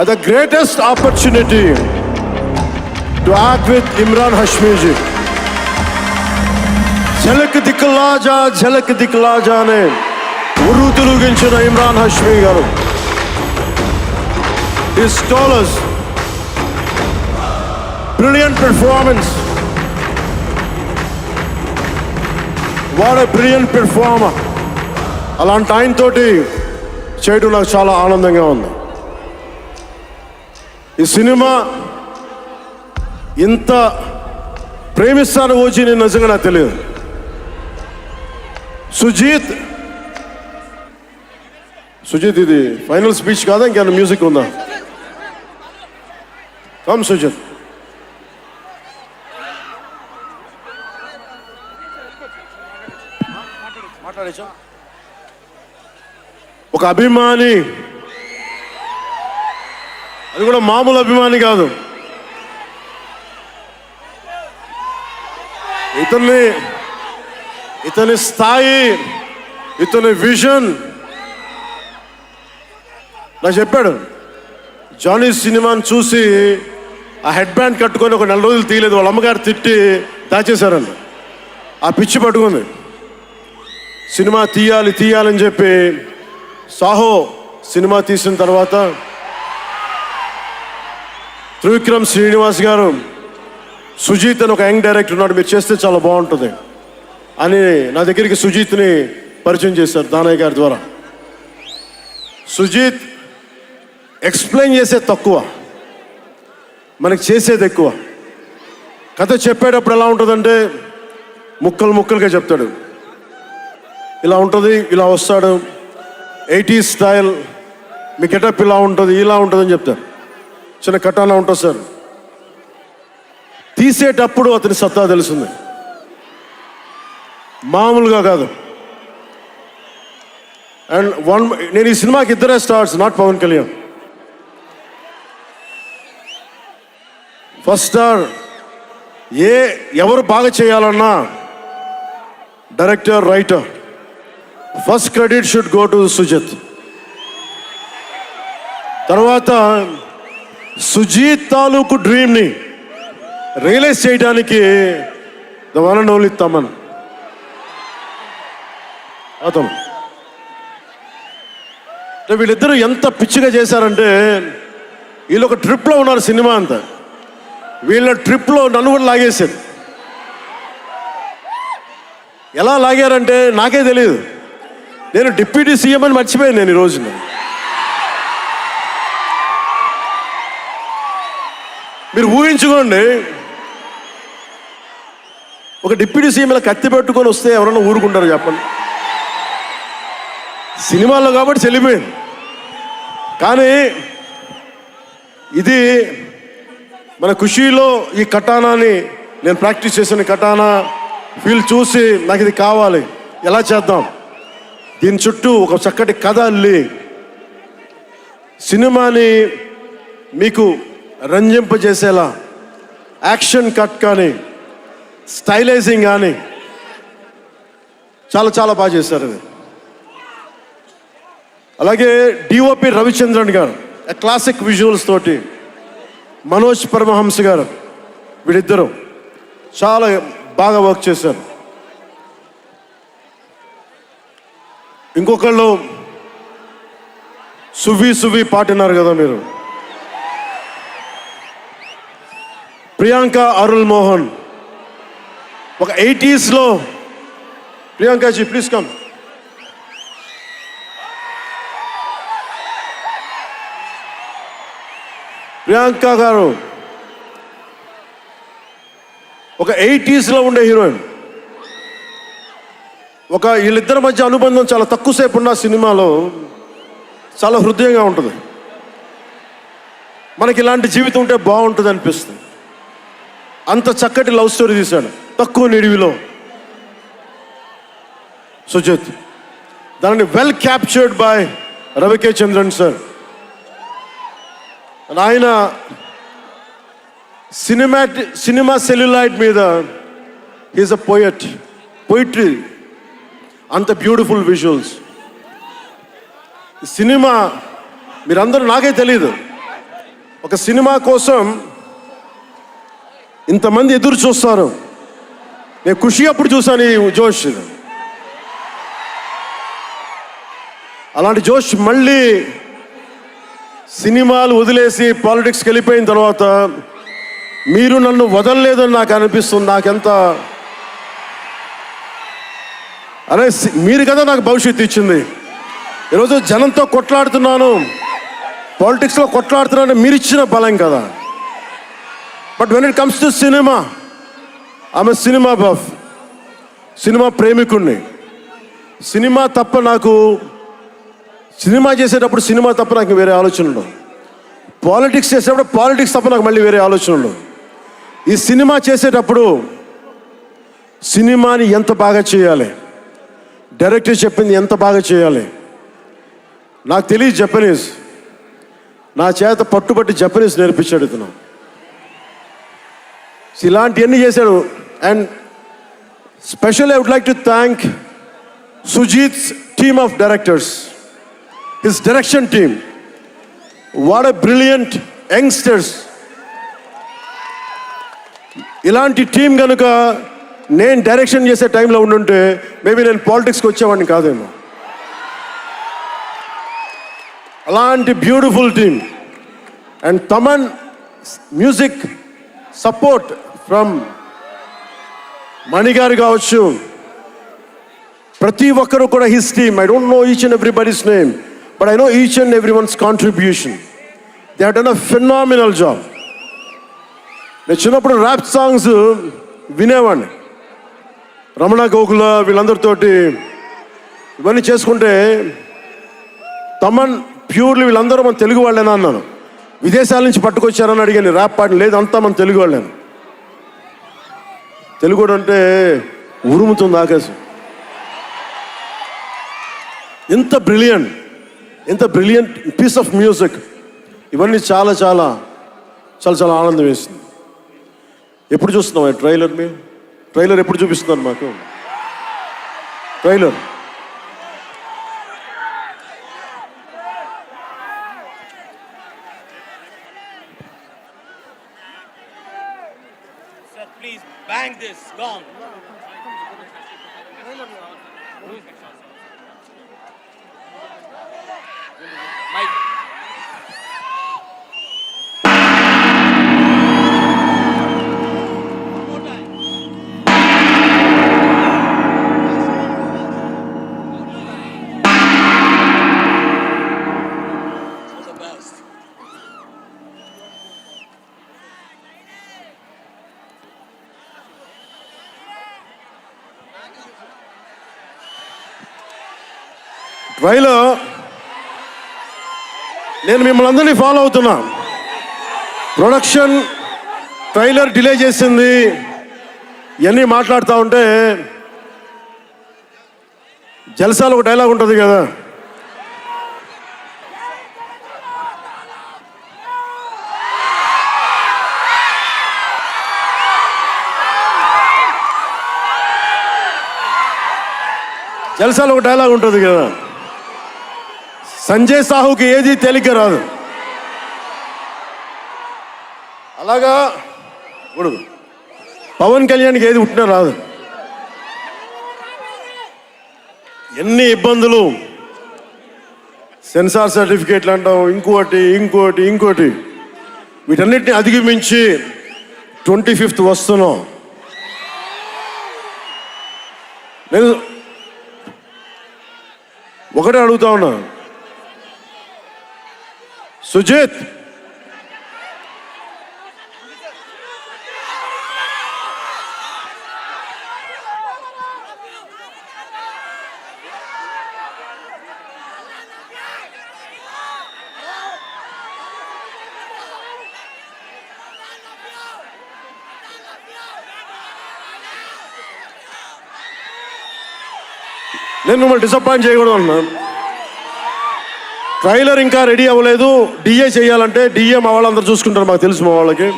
the greatest opportunity to act with Imran Hashmi ji. झलक दिखला जाने उर्रू तिरुगिंచిన Imran Hashmi garu. His scholars, brilliant performance. What a brilliant performer. అలాంటి ఆయన తోటి చేయడం నాకు చాలా ఆనందంగా ఉంది. ఈ సినిమా ఇంత ప్రేమిస్తాను ఓజీ నేను నిజంగా నాకు తెలియదు. సుజీత్ ఇది ఫైనల్ స్పీచ్ కాదా, ఇంకేమైనా మ్యూజిక్ ఉందా? కమ్ సుజిత్. ఒక అభిమాని, అది కూడా మామూలు అభిమాని కాదు. ఇతని స్థాయి, ఇతని విజన్ నాకు చెప్పాడు. జానీ సినిమాని చూసి ఆ హెడ్ బ్యాండ్ కట్టుకొని ఒక 4 రోజులు తీయలేదు. వాళ్ళ అమ్మగారు తిట్టి దాచేశారండి. ఆ పిచ్చి పట్టుకుంది. సినిమా తీయాలని చెప్పి సాహో సినిమా తీసిన తర్వాత త్రివిక్రమ్ శ్రీనివాస్ గారు, సుజీత్ అని ఒక యంగ్ డైరెక్టర్ ఉన్నాడు, మీరు చేస్తే చాలా బాగుంటుంది అని నా దగ్గరికి సుజీత్ని పరిచయం చేశారు దానయ్య గారి ద్వారా. సుజీత్ ఎక్స్ప్లెయిన్ చేసేది తక్కువ, మనకి చేసేది ఎక్కువ. కథ చెప్పేటప్పుడు ఎలా ఉంటుందంటే ముక్కలుగా చెప్తాడు. ఇలా ఉంటుంది, ఇలా వస్తాడు, 80s స్టైల్, మీ గెటప్ ఇలా ఉంటుంది, ఇలా ఉంటుందని చెప్తారు. చిన్న కటానా ఉంటుంది సార్. తీసేటప్పుడు అతని సత్తా తెలుస్తుంది, మామూలుగా కాదు. అండ్ నేను ఈ సినిమాకి ఇద్దరే stars, not Pawan Kalyan. First star ఎవరు బాగా చేయాలన్నా director, writer, first credit should go to Sujeeth. తర్వాత సుజీత్ తాలూకు డ్రీమ్ని రియలైజ్ చేయడానికి the one and only Thaman. అతను వీళ్ళిద్దరూ ఎంత పిచ్చిగా చేశారంటే, వీళ్ళు ఒక ట్రిప్లో ఉన్నారు సినిమా అంతా. వీళ్ళ ట్రిప్లో నన్ను కూడా లాగేశారు. ఎలా లాగారంటే నాకే తెలియదు. నేను డిప్యూటీ సీఎం అని మర్చిపోయాను నేను ఈ రోజున. మీరు ఊహించుకోండి, ఒక డిప్యూటీ సీఎం ఇలా కత్తి పెట్టుకొని వస్తే ఎవరన్నా ఊరుకుంటారు చెప్పండి? సినిమాల్లో కాబట్టి చెల్లిపోయింది. కానీ ఇది మన ఖుషీలో ఈ కటానాని నేను ప్రాక్టీస్ చేసిన కటానా ఫీల్ చూసి నాకు ఇది కావాలి, ఎలా చేద్దాం, దీని చుట్టూ ఒక చక్కటి కథ అల్లి సినిమాని మీకు రంజింపజేసేలా యాక్షన్ కట్ కానీ స్టైలైజింగ్ కానీ చాలా బాగా చేశారు అది. అలాగే డిఓపి రవిచంద్రన్ గారు క్లాసిక్ విజువల్స్ తోటి, మనోజ్ పరమహంస గారు, వీళ్ళిద్దరూ చాలా బాగా వర్క్ చేశారు. ఇంకొకళ్ళు సువి పాటినారు కదా మీరు, ప్రియాంక అరుల్ మోహన్. ఒక 80s ప్రియాంకాజీ ప్లీజ్ కమ్. ప్రియాంక గారు ఒక 80s ఉండే హీరోయిన్. వీళ్ళిద్దరి మధ్య అనుబంధం చాలా తక్కువసేపు ఉన్న సినిమాలో చాలా హృదయంగా ఉంటుంది. మనకి ఇలాంటి జీవితం ఉంటే బాగుంటుంది అనిపిస్తుంది. అంత చక్కటి లవ్ స్టోరీ తీశాడు తక్కువ నిడివిలో సుజిత్. దానిని well captured by రవికే Chandran sir. ఆయన సినిమా సెల్యులాయిడ్ మీద ఈజ్ అ పోయిట్రీ, అంత బ్యూటిఫుల్ విజువల్స్. సినిమా మీరందరూ నాకే తెలీదు, ఒక సినిమా కోసం ఇంతమంది ఎదురు చూస్తారు. నేను ఖుషి అప్పుడు చూశాను ఈ జోష్. అలాంటి జోష్ మళ్ళీ సినిమాలు వదిలేసి పాలిటిక్స్కి వెళ్ళిపోయిన తర్వాత మీరు నన్ను వదలలేదని నాకు అనిపిస్తుంది. నాకెంత అరే మీరు కదా నాకు భవిష్యత్తు ఇచ్చింది. ఈరోజు జనంతో కొట్లాడుతున్నాను, పాలిటిక్స్లో కొట్లాడుతున్నాను, మీరు ఇచ్చిన బలం కదా. But when it comes to cinema, ఆమె సినిమా బఫ్, సినిమా ప్రేమికుణ్ణి. సినిమా తప్ప నాకు సినిమా చేసేటప్పుడు సినిమా తప్ప నాకు వేరే ఆలోచన ఉండవు. పాలిటిక్స్ చేసేటప్పుడు పాలిటిక్స్ తప్ప నాకు మళ్ళీ వేరే ఆలోచన ఉండవు. ఈ సినిమా చేసేటప్పుడు సినిమాని ఎంత బాగా చేయాలి, డైరెక్టర్ చెప్పింది ఎంత బాగా చేయాలి. నాకు తెలియదు జపనీస్, నా చేత పట్టుబట్టి జపనీస్ నేర్పించాడు ఇతను. ఇలాంటివన్నీ చేశాడు. And specially I would like to thank Sujeeth's team of directors, his direction team. What a brilliant youngsters. ఇలాంటి టీం కనుక నేను డైరెక్షన్ చేసే టైంలో ఉండుంటే మేబీ నేను పాలిటిక్స్కి వచ్చేవాడిని కాదేమో. అలాంటి beautiful team. And Thaman music support from మణిగారు కావచ్చు, ప్రతి ఒక్కరు కూడా his team. I don't know each and everybody's name, but I know each and every one's contribution. They have done a phenomenal job. నేను చిన్నప్పుడు ర్యాప్ సాంగ్స్ వినేవాడిని, రమణ గోకుల వీళ్ళందరితోటి ఇవన్నీ చేసుకుంటే. తమన్ ప్యూర్లీ వీళ్ళందరూ మన తెలుగు వాళ్ళేనా అన్నాను. విదేశాల నుంచి పట్టుకొచ్చారని అడిగాను. ర్యాప్ పాట లేదు, అంతా మన తెలుగు వాళ్ళేను. తెలుగు అంటే ఉరుముతుంది ఆకాశం. ఎంత బ్రిలియంట్ పీస్ ఆఫ్ మ్యూజిక్. ఇవన్నీ చాలా చాలా చాలా చాలా ఆనందం వేస్తుంది. ఎప్పుడు చూస్తున్నాం ట్రైలర్? మేము ట్రైలర్ ఎప్పుడు చూపిస్తున్నారు మాకు? Trailer please bang this gong. Mike. Trailer నేను మిమ్మల్ని అందరినీ ఫాలో అవుతున్నా. ప్రొడక్షన్ ట్రైలర్ డిలే చేసింది, ఇవన్నీ మాట్లాడుతూ ఉంటే జల్సాలో ఒక డైలాగ్ ఉంటుంది కదా, జల్సాలో ఒక డైలాగ్ ఉంటుంది కదా, సంజయ్ సాహుకి ఏది తేలిక రాదు. అలాగా ఇప్పుడు పవన్ కళ్యాణ్కి ఏది పుట్టినా రాదు. ఎన్ని ఇబ్బందులు, సెన్సార్ సర్టిఫికేట్లు అంటాం, ఇంకోటి వీటన్నిటిని అధిగమించి 25th వస్తున్నాం. నేను ఒకటే అడుగుతా ఉన్నా, సుజిత్ నేను మిమ్మల్ని డిసప్పాయింట్ చేయకూడదు అన్నాను. ట్రైలర్ ఇంకా రెడీ అవ్వలేదు. డిఏ చేయాలంటే డిఏ మా వాళ్ళందరూ చూసుకుంటారు, మాకు తెలుసు. మా వాళ్ళకి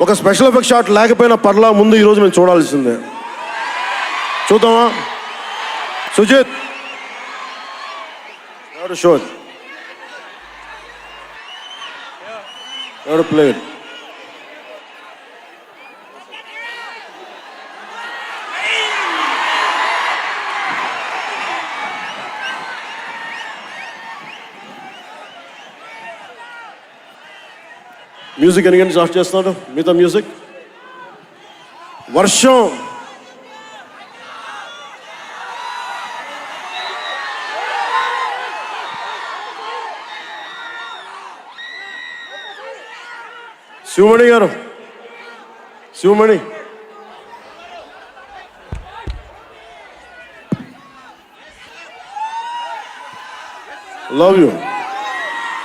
ఒక స్పెషల్ ఎఫెక్ట్ షాట్ లేకపోయినా పర్లా, ముందు ఈరోజు మేము చూడాల్సిందే. చూద్దామా సుజిత్? ఎవరు షో? ఎవరు ప్లేయర్? మ్యూజిక్ ఎన్ని గంటలు స్టార్ట్ చేస్తున్నాడు? మిగతా మ్యూజిక్. వర్షం శివమణి గారు, Sivamani love you.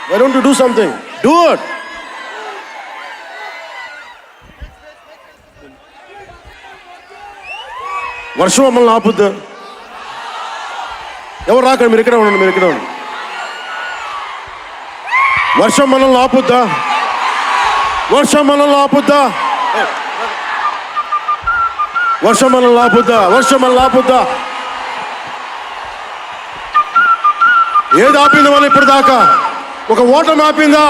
Why don't you do something? Do it. వర్షం మమ్మల్ని ఆపుద్దా? ఎవరు రాకండి, మీరు ఇక్కడే ఉండండి, మీరు ఇక్కడే ఉండండి. వర్షం మనల్ని ఆపుద్దా? వర్షం మనల్ని ఆపుద్దా? వర్షం మనల్ని ఆపుద్దా? వర్షం మనల్ని ఆపుద్దా? ఏది ఆపింది వాళ్ళు ఇప్పుడు దాకా? ఒక ఓటమి ఆపిందా?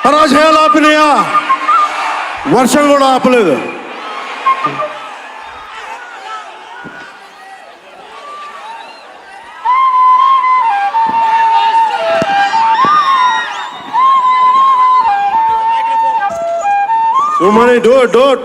పరాజయాలు ఆపినాయా? వర్షం కూడా ఆపలేదు. So many, do it.